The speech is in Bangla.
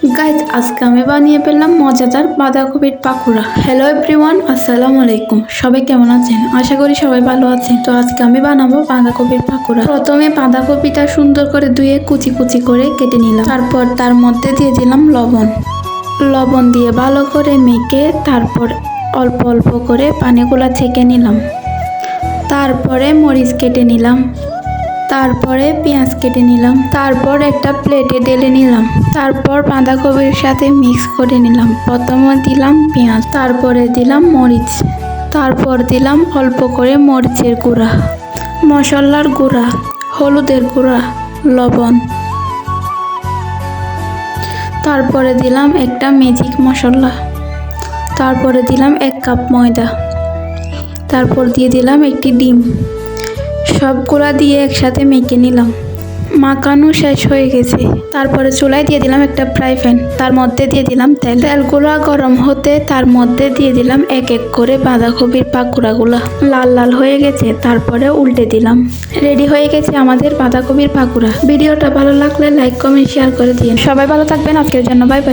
গাইজ আজকে আমি বানিয়ে ফেললাম মজাদার বাঁধাকপির পাকোড়া। হ্যালো এভরিওয়ান, আসসালামু আলাইকুম। সবাই কেমন আছেন? আশা করি সবাই ভালো আছেন। তো আজকে আমি বানাবো বাঁধাকপির পাকোড়া। প্রথমে বাঁধাকপিটা সুন্দর করে ধুয়ে কুচি কুচি করে কেটে নিলাম। তারপর তার মধ্যে দিয়ে দিলাম লবণ দিয়ে ভালো করে মেখে তারপর অল্প অল্প করে পানিগুলা ছেঁকে নিলাম। তারপরে মরিচ কেটে নিলাম, তারপরে পেঁয়াজ কেটে নিলাম, তারপর একটা প্লেটে ঢেলে নিলাম। তারপর বাঁধাকপির সাথে মিক্স করে নিলাম। প্রথমে দিলাম পেঁয়াজ, তারপরে দিলাম মরিচ, তারপর দিলাম অল্প করে মরিচের গুঁড়া, মশলার গুঁড়া, হলুদের গুঁড়া, লবণ। তারপরে দিলাম একটা ম্যাজিক মশলা, তারপরে দিলাম 1 কাপ ময়দা, তারপর দিয়ে দিলাম একটি ডিম। সবগুলা দিয়ে একসাথে মেখে নিলাম। মাখানো শেষ হয়ে গেছে। তারপরে চুলায় দিয়ে দিলাম একটা ফ্রাই প্যান, তার মধ্যে দিয়ে দিলাম তেলগুলা গরম হতে তার মধ্যে দিয়ে দিলাম এক এক করে বাঁধাকপির পাকোড়াগুলা। লাল লাল হয়ে গেছে, তারপরে উল্টে দিলাম। রেডি হয়ে গেছে আমাদের বাঁধাকপির পাকোড়া। ভিডিওটা ভালো লাগলে লাইক কমেন্ট শেয়ার করে দিন। সবাই ভালো থাকবেন। আজকের জন্য বাই বাই।